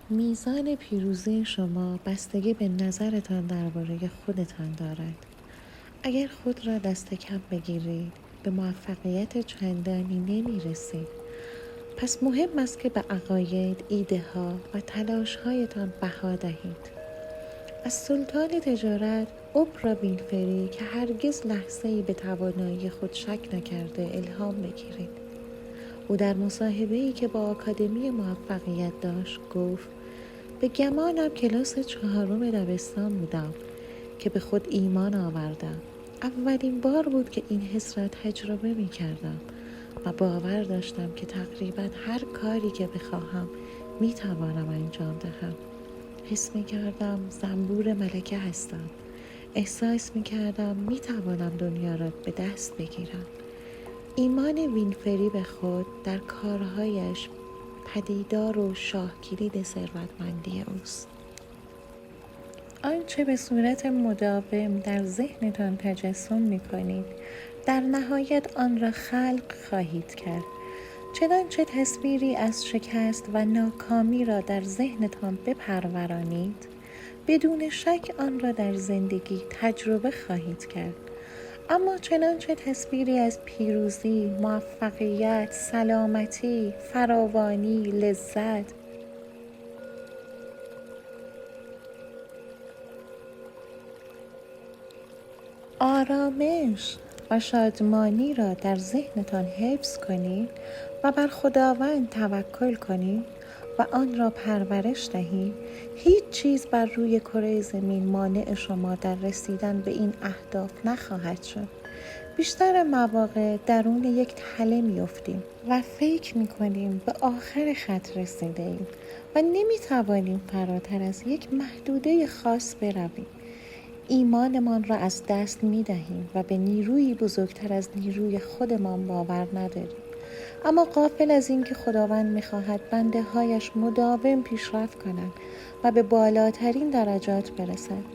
میزان پیروزی شما بستگی به نظرتان درباره خودتان دارد. اگر خود را دست کم بگیرید، به موفقیت چندانی نمی رسید. پس مهم است که به عقاید، ایده ها و تلاش هایتان بها دهید. از سلطان تجارت اوپرا وینفری که هرگز لحظه‌ای به توانایی خود شک نکرده الهام بگیرید. او در مصاحبه‌ای که با آکادمی موفقیت داشت گفت: به گمانم کلاس 4 دبستان بودم که به خود ایمان آوردم. اولین بار بود که این حس را تجربه می کردم و باور داشتم که تقریبا هر کاری که بخواهم می توانم انجام دهم. حس می کردم زنبور ملکه هستم. احساس می کردم می توانم دنیا را به دست بگیرم. ایمان وینفری به خود در کارهایش پدیدار و شاهکلید ثروتمندی اوست. آنچه به صورت مداوم در ذهنتان تجسم می کنید، در نهایت آن را خلق خواهید کرد. چنانچه تصویری از شکست و ناکامی را در ذهنتان بپرورانید، بدون شک آن را در زندگی تجربه خواهید کرد. اما چنانچه تصویری از پیروزی، موفقیت، سلامتی، فراوانی، لذت، آرامش و شادمانی را در ذهنتان حفظ کنید و بر خداوند توکل کنید و آن را پرورش دهید، هیچ چیز بر روی کره زمین مانع شما در رسیدن به این اهداف نخواهد شد. بیشتر مواقع درون یک تله می‌افتیم و فکر می‌کنیم به آخر خط رسیده‌ایم و نمی‌توانیم فراتر از یک محدوده خاص برویم. ایمانمان را از دست می دهیم و به نیرویی بزرگتر از نیروی خودمان باور نداریم. اما غافل از این که خداوند می خواهد بنده هایش مداوم پیشرفت کنند و به بالاترین درجات برسند.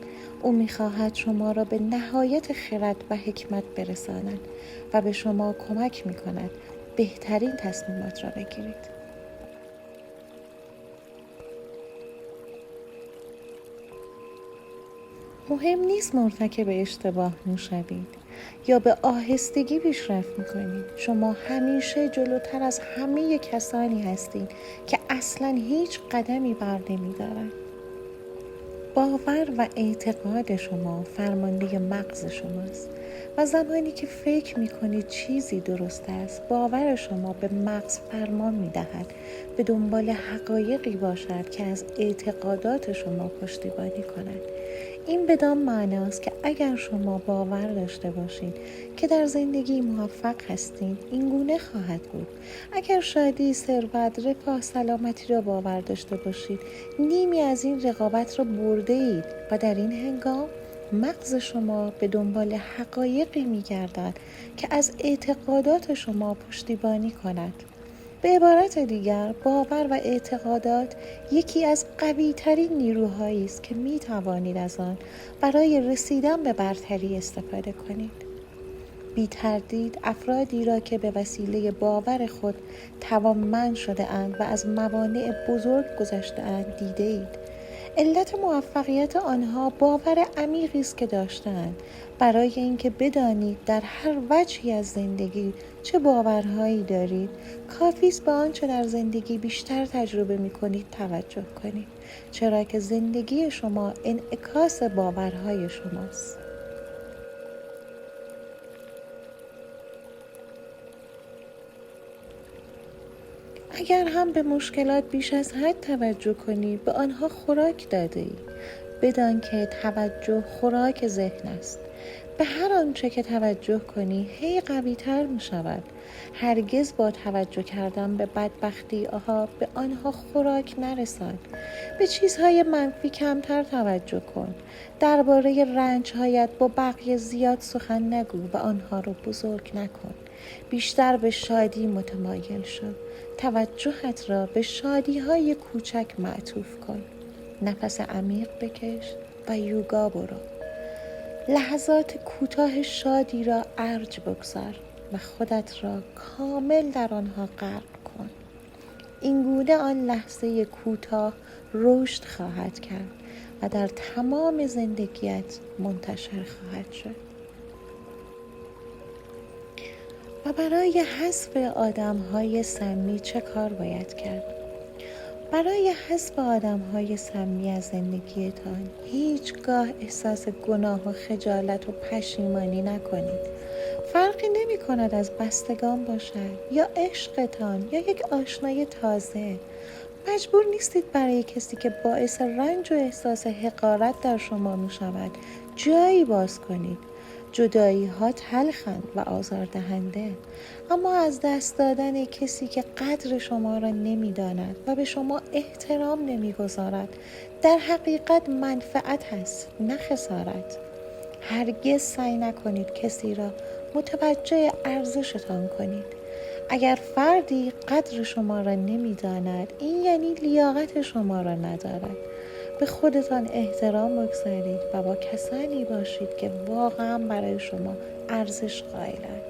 او می خواهد شما را به نهایت خرد و حکمت برساند و به شما کمک می کند بهترین تصمیمات را بگیرید. مهم نیست مرتکب اشتباه می‌شوید یا به آهستگی پیشرفت می‌کنید. شما همیشه جلوتر از همه کسانی هستید که اصلاً هیچ قدمی بر نمی‌دارند. باور و اعتقاد شما فرمانده مغز شماست و زمانی که فکر می‌کنید چیزی درست است، باور شما به مغز فرمان می‌دهد به دنبال حقایقی باشد که از اعتقادات شما پشتیبانی کند. این بدان معناست که اگر شما باور داشته باشید که در زندگی موفق هستید، این گونه خواهد بود. اگر شادی، ثروت، رفاه، سلامتی را باور داشته باشید، نیمی از این رقابت را برده اید و در این هنگام مغز شما به دنبال حقایقی می‌گردد که از اعتقادات شما پشتیبانی کند. به عبارت دیگر، باور و اعتقادات یکی از قوی‌ترین نیروهایی است که می توانید از آن برای رسیدن به برتری استفاده کنید. بی تردید افرادی را که به وسیله باور خود توانمند شده اند و از موانع بزرگ گذشته اند دیده اید. علت موفقیت آنها باور عمیقی است که داشتند. برای اینکه بدانید در هر وجهی از زندگی چه باورهایی دارید، کافی است به آنچه در زندگی بیشتر تجربه می‌کنید توجه کنید، چرا که زندگی شما انعکاس باورهای شماست. اگر هم به مشکلات بیش از حد توجه کنی، به آنها خوراک داده ای. بدان که توجه خوراک ذهن است. به هر آنچه که توجه کنی هی قوی تر می شود. هرگز با توجه کردن به بدبختی به آنها خوراک نرسان. به چیزهای منفی کمتر توجه کن. درباره رنجهایت با بقیه زیاد سخن نگو و آنها را بزرگ نکن. بیشتر به شادی متمایل شو. توجهت را به شادی‌های کوچک معطوف کن. نفس عمیق بکش و یوگا برو. لحظات کوتاه شادی را ارج بگذار و خودت را کامل در آنها غرق کن. اینگونه آن لحظه کوتاه رشد خواهد کرد و در تمام زندگیت منتشر خواهد شد. و برای حذف آدم‌های سمی چه کار باید کرد؟ برای حذف آدم‌های سمی از زندگیتان هیچگاه احساس گناه و خجالت و پشیمانی نکنید. فرقی نمی کند از بستگان باشد یا عشقتان یا یک آشنای تازه. مجبور نیستید برای کسی که باعث رنج و احساس حقارت در شما می شود جایی باز کنید. جدایی ها تلخند و آزاردهنده، اما از دست دادن کسی که قدر شما را نمی داند و به شما احترام نمی گذارد در حقیقت منفعت هست، نه خسارت. هرگز سعی نکنید کسی را متوجه ارزشتان کنید. اگر فردی قدر شما را نمی‌داند، این یعنی لیاقت شما را ندارد. به خودتان احترام بگذارید و با کسانی باشید که واقعا برای شما ارزش قائلند.